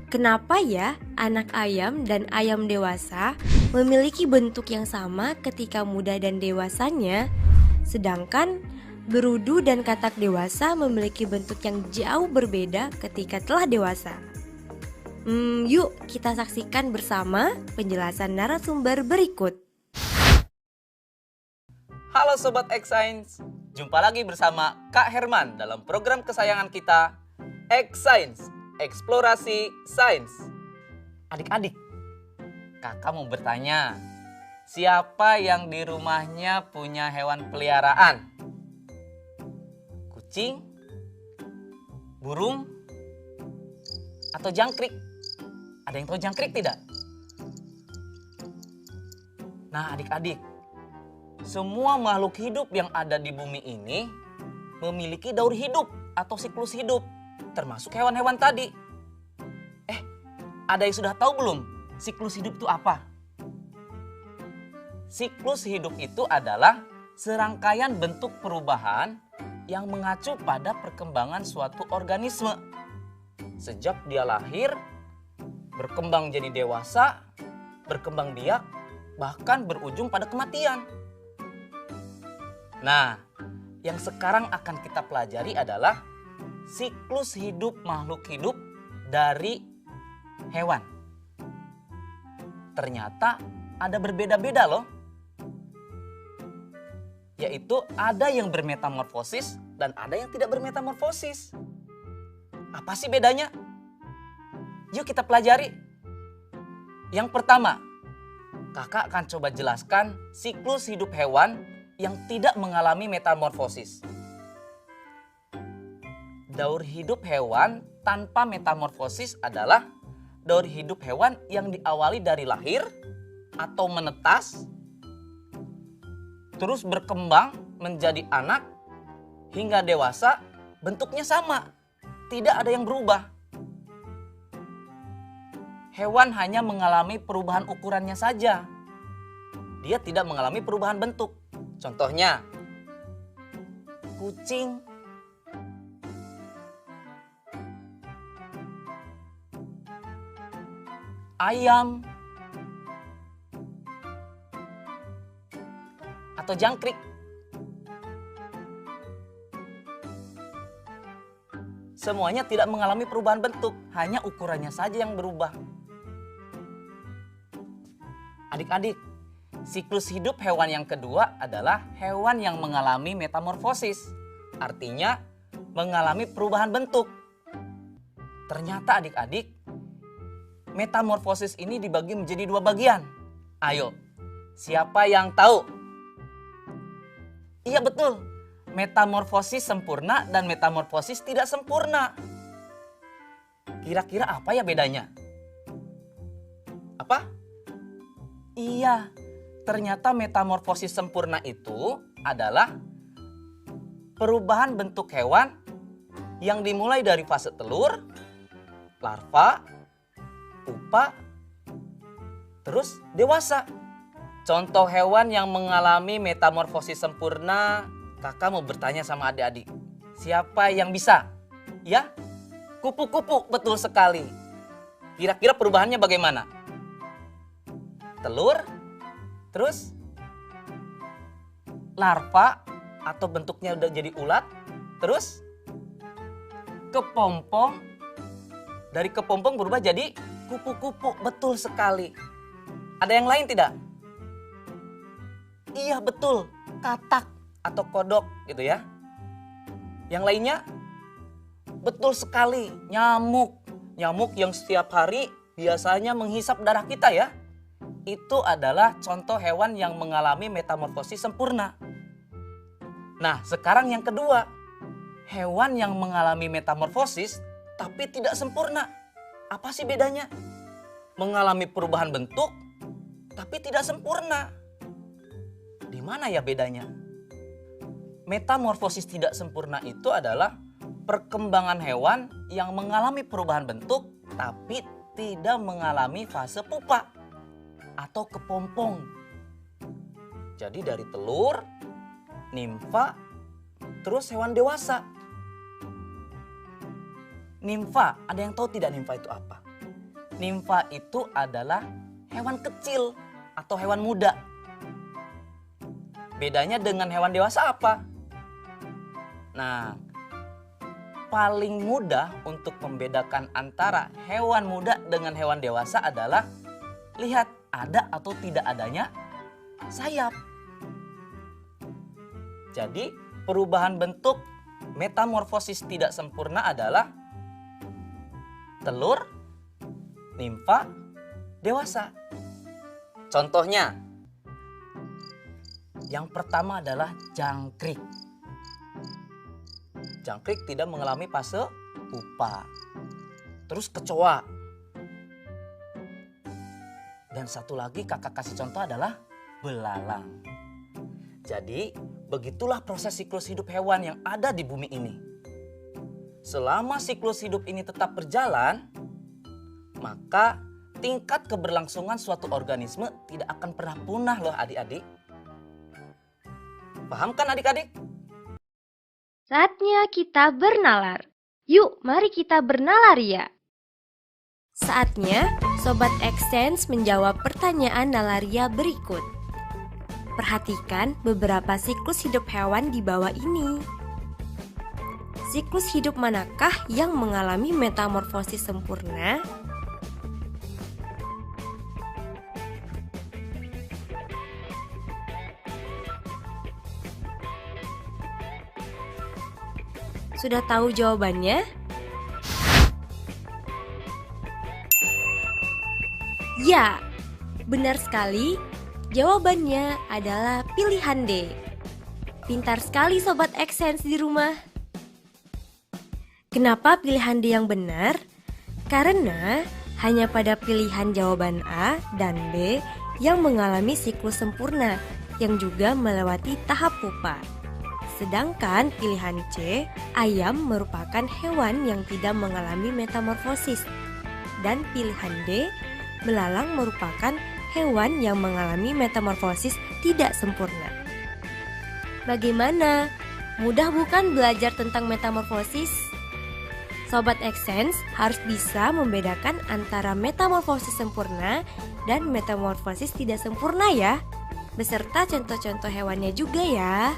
Kenapa ya anak ayam dan ayam dewasa memiliki bentuk yang sama ketika muda dan dewasanya, sedangkan berudu dan katak dewasa memiliki bentuk yang jauh berbeda ketika telah dewasa? Yuk kita saksikan bersama penjelasan narasumber berikut. Halo Sobat X-Science, jumpa lagi bersama Kak Herman dalam program kesayangan kita, X-Science, Eksplorasi Sains. Adik-adik, kakak mau bertanya, siapa yang di rumahnya punya hewan peliharaan? Kucing, burung, atau jangkrik? Ada yang tahu jangkrik tidak? Nah adik-adik, semua makhluk hidup yang ada di bumi ini memiliki daur hidup atau siklus hidup, termasuk hewan-hewan tadi. Ada yang sudah tahu belum siklus hidup itu apa? Siklus hidup itu adalah serangkaian bentuk perubahan yang mengacu pada perkembangan suatu organisme. Sejak dia lahir, berkembang jadi dewasa, berkembang biak, bahkan berujung pada kematian. Nah, yang sekarang akan kita pelajari adalah siklus hidup makhluk hidup dari hewan. Ternyata ada berbeda-beda loh. Yaitu ada yang bermetamorfosis dan ada yang tidak bermetamorfosis. Apa sih bedanya? Yuk kita pelajari. Yang pertama, kakak akan coba jelaskan siklus hidup hewan yang tidak mengalami metamorfosis. Daur hidup hewan tanpa metamorfosis adalah daur hidup hewan yang diawali dari lahir atau menetas, terus berkembang menjadi anak hingga dewasa, bentuknya sama, tidak ada yang berubah. Hewan hanya mengalami perubahan ukurannya saja. Dia tidak mengalami perubahan bentuk. Contohnya, kucing, ayam, atau jangkrik. Semuanya tidak mengalami perubahan bentuk, hanya ukurannya saja yang berubah. Adik-adik, siklus hidup hewan yang kedua adalah hewan yang mengalami metamorfosis, artinya mengalami perubahan bentuk. Ternyata adik-adik, metamorfosis ini dibagi menjadi dua bagian. Ayo, siapa yang tahu? Iya betul, metamorfosis sempurna dan metamorfosis tidak sempurna. Kira-kira apa ya bedanya? Apa? Iya, ternyata metamorfosis sempurna itu adalah perubahan bentuk hewan yang dimulai dari fase telur, larva, pupa, terus dewasa. Contoh hewan yang mengalami metamorfosis sempurna, kakak mau bertanya sama adik-adik. Siapa yang bisa? Ya, kupu-kupu, betul sekali. Kira-kira perubahannya bagaimana? Telur, terus larva atau bentuknya udah jadi ulat, terus kepompong. Dari kepompong berubah jadi kupu-kupu, betul sekali. Ada yang lain tidak? Iya betul, katak atau kodok gitu ya. Yang lainnya? Betul sekali, nyamuk. Nyamuk yang setiap hari biasanya menghisap darah kita ya. Itu adalah contoh hewan yang mengalami metamorfosis sempurna. Nah, sekarang yang kedua. Hewan yang mengalami metamorfosis tapi tidak sempurna. Apa sih bedanya? Mengalami perubahan bentuk tapi tidak sempurna. Di mana ya bedanya? Metamorfosis tidak sempurna itu adalah perkembangan hewan yang mengalami perubahan bentuk tapi tidak mengalami fase pupa atau kepompong. Jadi dari telur, nimfa, terus hewan dewasa. Nimfa, ada yang tahu tidak nimfa itu apa? Nimfa itu adalah hewan kecil atau hewan muda. Bedanya dengan hewan dewasa apa? Nah, paling mudah untuk membedakan antara hewan muda dengan hewan dewasa adalah lihat ada atau tidak adanya sayap. Jadi, perubahan bentuk metamorfosis tidak sempurna adalah telur, nimfa, dewasa. Contohnya, yang pertama adalah jangkrik. Jangkrik tidak mengalami fase pupa. Terus kecoa. Dan satu lagi kakak kasih contoh adalah belalang. Jadi, begitulah proses siklus hidup hewan yang ada di bumi ini. Selama siklus hidup ini tetap berjalan, maka tingkat keberlangsungan suatu organisme tidak akan pernah punah loh adik-adik. Paham kan adik-adik? Saatnya kita bernalar. Yuk, mari kita bernalar ya. Saatnya Sobat Exchange menjawab pertanyaan nalaria berikut. Perhatikan beberapa siklus hidup hewan di bawah ini. Siklus hidup manakah yang mengalami metamorfosis sempurna? Sudah tahu jawabannya? Ya, benar sekali. Jawabannya adalah pilihan D. Pintar sekali Sobat Exchange di rumah. Kenapa pilihan D yang benar? Karena hanya pada pilihan jawaban A dan B yang mengalami siklus sempurna yang juga melewati tahap pupa. Sedangkan pilihan C, ayam merupakan hewan yang tidak mengalami metamorfosis. Dan pilihan D, belalang merupakan hewan yang mengalami metamorfosis tidak sempurna. Bagaimana? Mudah bukan belajar tentang metamorfosis? Sobat Exchange harus bisa membedakan antara metamorfosis sempurna dan metamorfosis tidak sempurna ya. Beserta contoh-contoh hewannya juga ya.